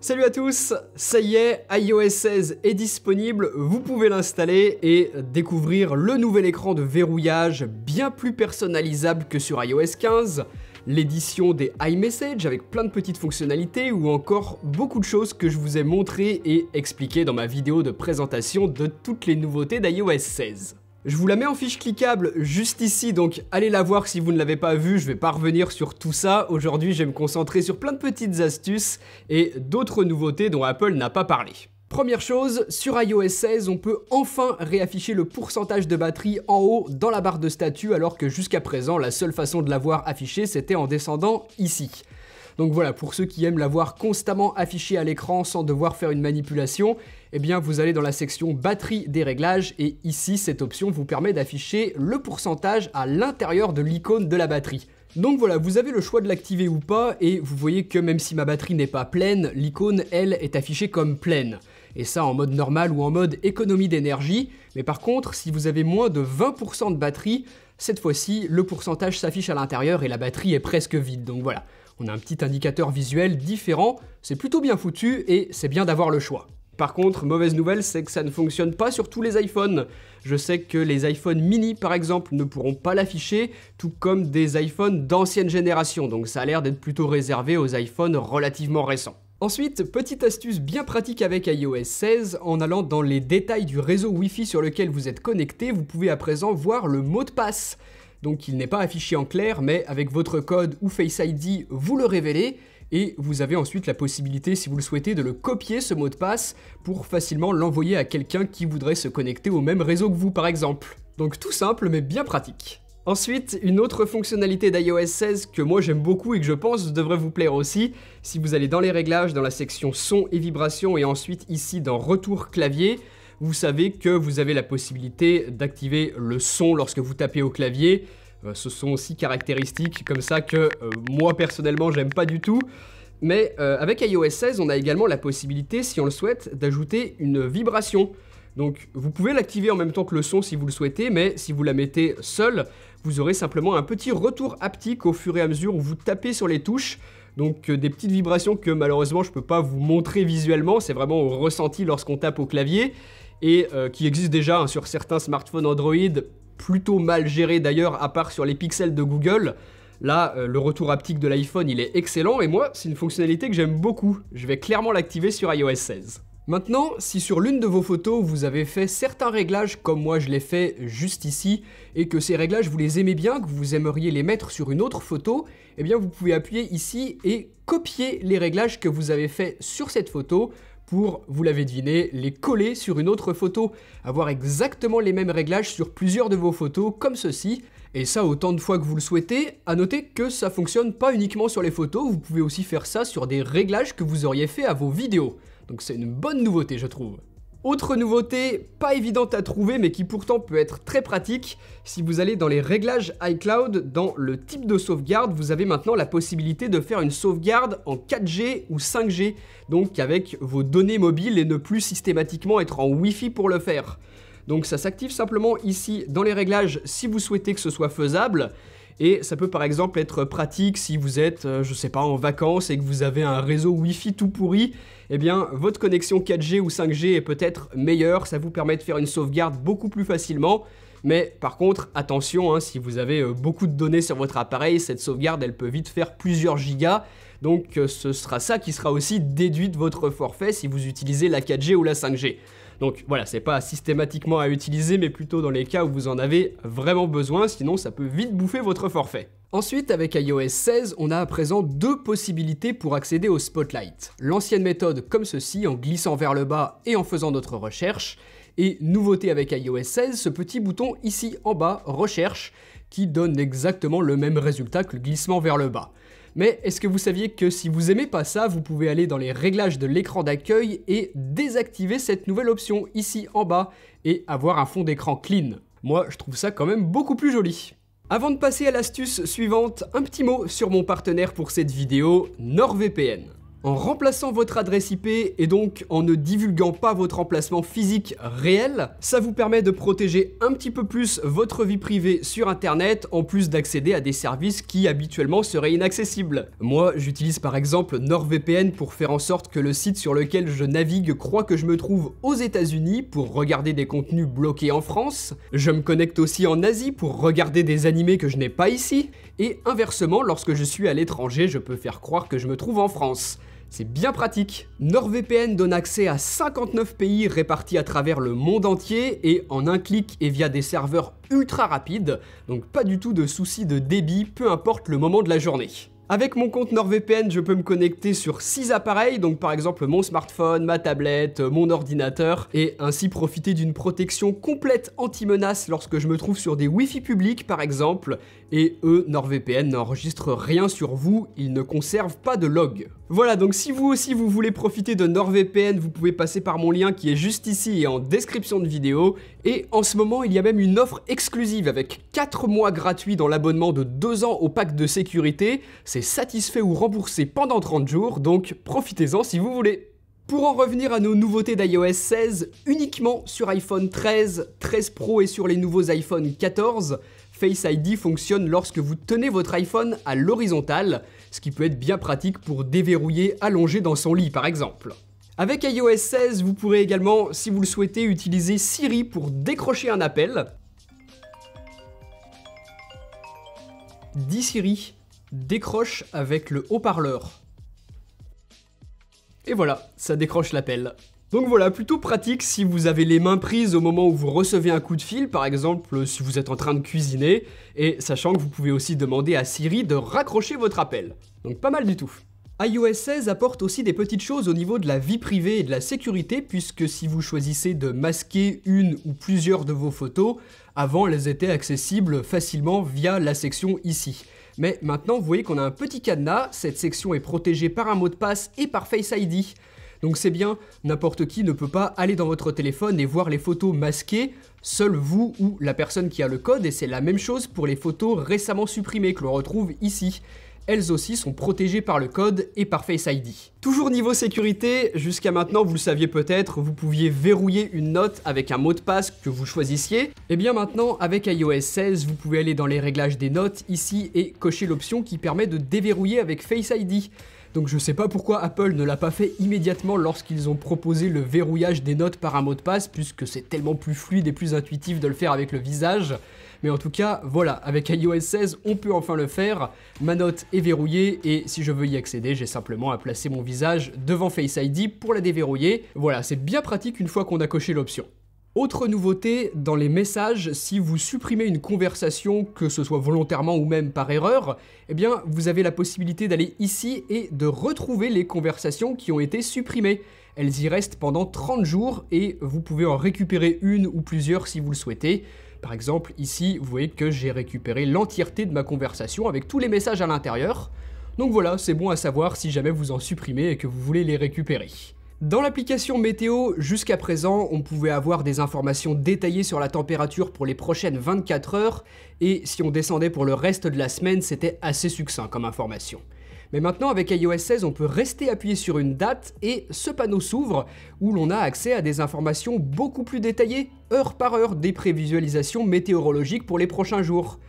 Salut à tous, ça y est, iOS 16 est disponible, vous pouvez l'installer et découvrir le nouvel écran de verrouillage bien plus personnalisable que sur iOS 15, l'édition des iMessage avec plein de petites fonctionnalités ou encore beaucoup de choses que je vous ai montrées et expliquées dans ma vidéo de présentation de toutes les nouveautés d'iOS 16. Je vous la mets en fiche cliquable juste ici, donc allez la voir si vous ne l'avez pas vue, je vais pas revenir sur tout ça. Aujourd'hui, je vais me concentrer sur plein de petites astuces et d'autres nouveautés dont Apple n'a pas parlé. Première chose, sur iOS 16, on peut enfin réafficher le pourcentage de batterie en haut dans la barre de statut, alors que jusqu'à présent, la seule façon de l'avoir affiché, c'était en descendant ici. Donc voilà, pour ceux qui aiment l'avoir constamment affiché à l'écran sans devoir faire une manipulation, eh bien vous allez dans la section batterie des réglages et ici cette option vous permet d'afficher le pourcentage à l'intérieur de l'icône de la batterie. Donc voilà, vous avez le choix de l'activer ou pas et vous voyez que même si ma batterie n'est pas pleine, l'icône elle est affichée comme pleine. Et ça en mode normal ou en mode économie d'énergie, mais par contre si vous avez moins de 20% de batterie, cette fois-ci le pourcentage s'affiche à l'intérieur et la batterie est presque vide, donc voilà. On a un petit indicateur visuel différent, c'est plutôt bien foutu et c'est bien d'avoir le choix. Par contre, mauvaise nouvelle, c'est que ça ne fonctionne pas sur tous les iPhones. Je sais que les iPhone mini, par exemple, ne pourront pas l'afficher, tout comme des iPhones d'ancienne génération, donc ça a l'air d'être plutôt réservé aux iPhones relativement récents. Ensuite, petite astuce bien pratique avec iOS 16, en allant dans les détails du réseau Wi-Fi sur lequel vous êtes connecté, vous pouvez à présent voir le mot de passe. Donc il n'est pas affiché en clair, mais avec votre code ou Face ID, vous le révélez, et vous avez ensuite la possibilité, si vous le souhaitez, de le copier ce mot de passe pour facilement l'envoyer à quelqu'un qui voudrait se connecter au même réseau que vous par exemple. Donc tout simple mais bien pratique. Ensuite, une autre fonctionnalité d'iOS 16 que moi j'aime beaucoup et que je pense devrait vous plaire aussi, si vous allez dans les réglages, dans la section son et vibration et ensuite ici dans retour clavier, vous savez que vous avez la possibilité d'activer le son lorsque vous tapez au clavier. Ce sont aussi caractéristiques comme ça que moi personnellement j'aime pas du tout. Mais avec iOS 16, on a également la possibilité, si on le souhaite, d'ajouter une vibration. Donc vous pouvez l'activer en même temps que le son si vous le souhaitez, mais si vous la mettez seule, vous aurez simplement un petit retour haptique au fur et à mesure où vous tapez sur les touches. Donc des petites vibrations que malheureusement je peux pas vous montrer visuellement, c'est vraiment au ressenti lorsqu'on tape au clavier. Et qui existe déjà sur certains smartphones Android, plutôt mal gérés d'ailleurs, à part sur les pixels de Google. Là, le retour haptique de l'iPhone, il est excellent, et moi, c'est une fonctionnalité que j'aime beaucoup. Je vais clairement l'activer sur iOS 16. Maintenant, si sur l'une de vos photos, vous avez fait certains réglages, comme moi je l'ai fait juste ici, et que ces réglages, vous les aimez bien, que vous aimeriez les mettre sur une autre photo, eh bien vous pouvez appuyer ici et copier les réglages que vous avez fait sur cette photo, pour, vous l'avez deviné, les coller sur une autre photo, avoir exactement les mêmes réglages sur plusieurs de vos photos, comme ceci, et ça autant de fois que vous le souhaitez. À noter que ça fonctionne pas uniquement sur les photos, vous pouvez aussi faire ça sur des réglages que vous auriez fait à vos vidéos, donc c'est une bonne nouveauté je trouve. Autre nouveauté, pas évidente à trouver mais qui pourtant peut être très pratique, si vous allez dans les réglages iCloud, dans le type de sauvegarde, vous avez maintenant la possibilité de faire une sauvegarde en 4G ou 5G, donc avec vos données mobiles et ne plus systématiquement être en Wi-Fi pour le faire. Donc ça s'active simplement ici dans les réglages si vous souhaitez que ce soit faisable. Et ça peut par exemple être pratique si vous êtes, je sais pas, en vacances et que vous avez un réseau Wi-Fi tout pourri, eh bien votre connexion 4G ou 5G est peut-être meilleure, ça vous permet de faire une sauvegarde beaucoup plus facilement. Mais par contre, attention, hein, si vous avez beaucoup de données sur votre appareil, cette sauvegarde elle peut vite faire plusieurs gigas. Donc ce sera ça qui sera aussi déduit de votre forfait si vous utilisez la 4G ou la 5G. Donc voilà, c'est pas systématiquement à utiliser, mais plutôt dans les cas où vous en avez vraiment besoin, sinon ça peut vite bouffer votre forfait. Ensuite, avec iOS 16, on a à présent deux possibilités pour accéder au Spotlight. L'ancienne méthode comme ceci, en glissant vers le bas et en faisant notre recherche. Et nouveauté avec iOS 16, ce petit bouton ici en bas, recherche, qui donne exactement le même résultat que le glissement vers le bas. Mais est-ce que vous saviez que si vous aimez pas ça, vous pouvez aller dans les réglages de l'écran d'accueil et désactiver cette nouvelle option ici en bas et avoir un fond d'écran clean. Moi, je trouve ça quand même beaucoup plus joli. Avant de passer à l'astuce suivante, un petit mot sur mon partenaire pour cette vidéo, NordVPN. En remplaçant votre adresse IP et donc en ne divulguant pas votre emplacement physique réel, ça vous permet de protéger un petit peu plus votre vie privée sur internet en plus d'accéder à des services qui habituellement seraient inaccessibles. Moi, j'utilise par exemple NordVPN pour faire en sorte que le site sur lequel je navigue croit que je me trouve aux États-Unis pour regarder des contenus bloqués en France. Je me connecte aussi en Asie pour regarder des animés que je n'ai pas ici. Et inversement, lorsque je suis à l'étranger, je peux faire croire que je me trouve en France. C'est bien pratique. NordVPN donne accès à 59 pays répartis à travers le monde entier et en un clic et via des serveurs ultra rapides, donc pas du tout de soucis de débit, peu importe le moment de la journée. Avec mon compte NordVPN, je peux me connecter sur 6 appareils, donc par exemple mon smartphone, ma tablette, mon ordinateur, et ainsi profiter d'une protection complète anti-menace lorsque je me trouve sur des Wi-Fi publics par exemple, et eux, NordVPN n'enregistre rien sur vous, ils ne conservent pas de log. Voilà, donc si vous aussi vous voulez profiter de NordVPN, vous pouvez passer par mon lien qui est juste ici et en description de vidéo, et en ce moment il y a même une offre exclusive avec 4 mois gratuits dans l'abonnement de 2 ans au pack de sécurité, c'est satisfait ou remboursé pendant 30 jours, donc profitez-en si vous voulez. Pour en revenir à nos nouveautés d'iOS 16, uniquement sur iPhone 13, 13 Pro et sur les nouveaux iPhone 14, Face ID fonctionne lorsque vous tenez votre iPhone à l'horizontale, ce qui peut être bien pratique pour déverrouiller allongé dans son lit par exemple. Avec iOS 16, vous pourrez également, si vous le souhaitez, utiliser Siri pour décrocher un appel. Dis Siri, décroche avec le haut-parleur. Et voilà, ça décroche l'appel. Donc voilà, plutôt pratique si vous avez les mains prises au moment où vous recevez un coup de fil, par exemple si vous êtes en train de cuisiner, et sachant que vous pouvez aussi demander à Siri de raccrocher votre appel. Donc pas mal du tout. iOS 16 apporte aussi des petites choses au niveau de la vie privée et de la sécurité, puisque si vous choisissez de masquer une ou plusieurs de vos photos, avant elles étaient accessibles facilement via la section ici. Mais maintenant vous voyez qu'on a un petit cadenas, cette section est protégée par un mot de passe et par Face ID. Donc c'est bien, n'importe qui ne peut pas aller dans votre téléphone et voir les photos masquées, seul vous ou la personne qui a le code, et c'est la même chose pour les photos récemment supprimées que l'on retrouve ici. Elles aussi sont protégées par le code et par Face ID. Toujours niveau sécurité, jusqu'à maintenant vous le saviez peut-être, vous pouviez verrouiller une note avec un mot de passe que vous choisissiez. Et bien maintenant avec iOS 16, vous pouvez aller dans les réglages des notes ici et cocher l'option qui permet de déverrouiller avec Face ID. Donc je sais pas pourquoi Apple ne l'a pas fait immédiatement lorsqu'ils ont proposé le verrouillage des notes par un mot de passe, puisque c'est tellement plus fluide et plus intuitif de le faire avec le visage. Mais en tout cas, voilà, avec iOS 16, on peut enfin le faire. Ma note est verrouillée et si je veux y accéder, j'ai simplement à placer mon visage devant Face ID pour la déverrouiller. Voilà, c'est bien pratique une fois qu'on a coché l'option. Autre nouveauté, dans les messages, si vous supprimez une conversation, que ce soit volontairement ou même par erreur, eh bien vous avez la possibilité d'aller ici et de retrouver les conversations qui ont été supprimées. Elles y restent pendant 30 jours et vous pouvez en récupérer une ou plusieurs si vous le souhaitez. Par exemple, ici, vous voyez que j'ai récupéré l'entièreté de ma conversation avec tous les messages à l'intérieur. Donc voilà, c'est bon à savoir si jamais vous en supprimez et que vous voulez les récupérer. Dans l'application météo, jusqu'à présent, on pouvait avoir des informations détaillées sur la température pour les prochaines 24 heures, et si on descendait pour le reste de la semaine, c'était assez succinct comme information. Mais maintenant, avec iOS 16, on peut rester appuyé sur une date et ce panneau s'ouvre où l'on a accès à des informations beaucoup plus détaillées, heure par heure, des prévisualisations météorologiques pour les prochains jours.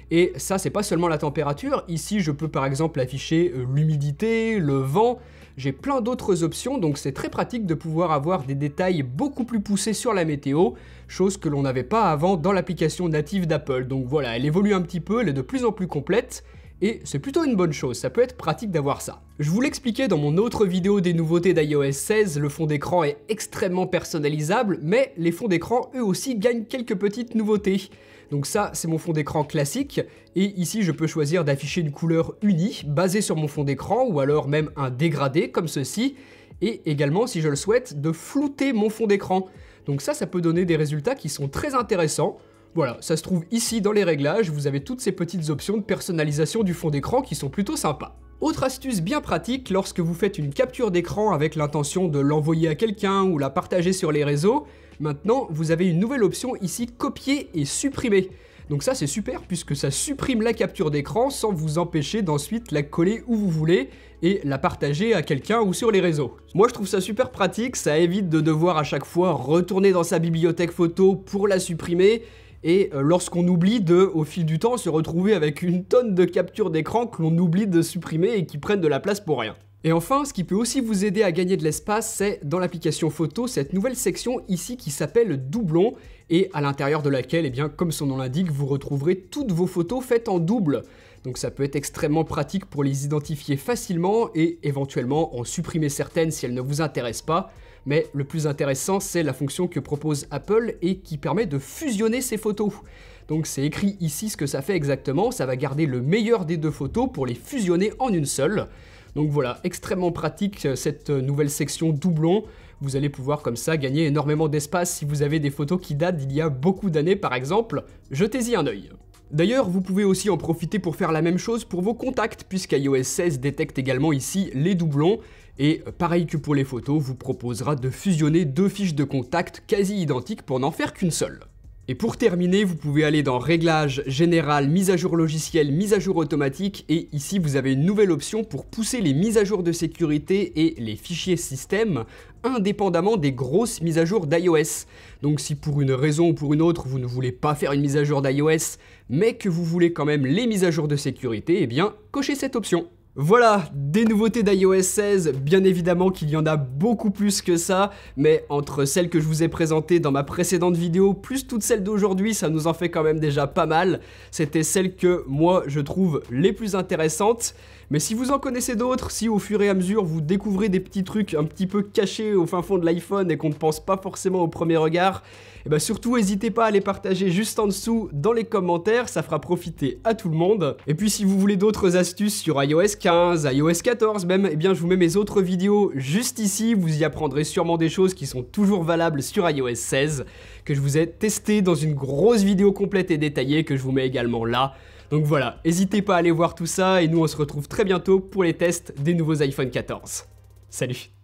Et ça, c'est pas seulement la température. Ici, je peux par exemple afficher l'humidité, le vent. J'ai plein d'autres options, donc c'est très pratique de pouvoir avoir des détails beaucoup plus poussés sur la météo, chose que l'on n'avait pas avant dans l'application native d'Apple. Donc voilà, elle évolue un petit peu, elle est de plus en plus complète. Et c'est plutôt une bonne chose, ça peut être pratique d'avoir ça. Je vous l'expliquais dans mon autre vidéo des nouveautés d'iOS 16, le fond d'écran est extrêmement personnalisable, mais les fonds d'écran eux aussi gagnent quelques petites nouveautés. Donc ça, c'est mon fond d'écran classique, et ici je peux choisir d'afficher une couleur unie, basée sur mon fond d'écran, ou alors même un dégradé, comme ceci, et également, si je le souhaite, de flouter mon fond d'écran. Donc ça peut donner des résultats qui sont très intéressants. Voilà, ça se trouve ici dans les réglages, vous avez toutes ces petites options de personnalisation du fond d'écran qui sont plutôt sympas. Autre astuce bien pratique, lorsque vous faites une capture d'écran avec l'intention de l'envoyer à quelqu'un ou la partager sur les réseaux, maintenant vous avez une nouvelle option ici, copier et supprimer. Donc ça c'est super puisque ça supprime la capture d'écran sans vous empêcher d'ensuite la coller où vous voulez et la partager à quelqu'un ou sur les réseaux. Moi je trouve ça super pratique, ça évite de devoir à chaque fois retourner dans sa bibliothèque photo pour la supprimer et lorsqu'on oublie de, au fil du temps, se retrouver avec une tonne de captures d'écran que l'on oublie de supprimer et qui prennent de la place pour rien. Et enfin, ce qui peut aussi vous aider à gagner de l'espace, c'est dans l'application photo, cette nouvelle section ici qui s'appelle doublon et à l'intérieur de laquelle, eh bien, comme son nom l'indique, vous retrouverez toutes vos photos faites en double. Donc ça peut être extrêmement pratique pour les identifier facilement et éventuellement en supprimer certaines si elles ne vous intéressent pas. Mais le plus intéressant, c'est la fonction que propose Apple et qui permet de fusionner ces photos. Donc c'est écrit ici ce que ça fait exactement, ça va garder le meilleur des deux photos pour les fusionner en une seule. Donc voilà, extrêmement pratique cette nouvelle section doublon. Vous allez pouvoir comme ça gagner énormément d'espace si vous avez des photos qui datent d'il y a beaucoup d'années par exemple. Jetez-y un œil. D'ailleurs, vous pouvez aussi en profiter pour faire la même chose pour vos contacts, puisqu'iOS 16 détecte également ici les doublons, et pareil que pour les photos, vous proposera de fusionner deux fiches de contact quasi identiques pour n'en faire qu'une seule. Et pour terminer, vous pouvez aller dans Réglages, Général, Mise à jour logicielle, Mise à jour automatique, et ici vous avez une nouvelle option pour pousser les mises à jour de sécurité et les fichiers système indépendamment des grosses mises à jour d'iOS. Donc si pour une raison ou pour une autre vous ne voulez pas faire une mise à jour d'iOS, mais que vous voulez quand même les mises à jour de sécurité, eh bien cochez cette option. Voilà, des nouveautés d'iOS 16, bien évidemment qu'il y en a beaucoup plus que ça, mais entre celles que je vous ai présentées dans ma précédente vidéo, plus toutes celles d'aujourd'hui, ça nous en fait quand même déjà pas mal. C'était celles que moi je trouve les plus intéressantes. Mais si vous en connaissez d'autres, si au fur et à mesure vous découvrez des petits trucs un petit peu cachés au fin fond de l'iPhone et qu'on ne pense pas forcément au premier regard, et bah surtout n'hésitez pas à les partager juste en dessous dans les commentaires, ça fera profiter à tout le monde. Et puis si vous voulez d'autres astuces sur iOS 15, iOS 14 même, et bien je vous mets mes autres vidéos juste ici, vous y apprendrez sûrement des choses qui sont toujours valables sur iOS 16, que je vous ai testé dans une grosse vidéo complète et détaillée que je vous mets également là. Donc voilà, n'hésitez pas à aller voir tout ça et nous on se retrouve très bientôt pour les tests des nouveaux iPhone 14. Salut!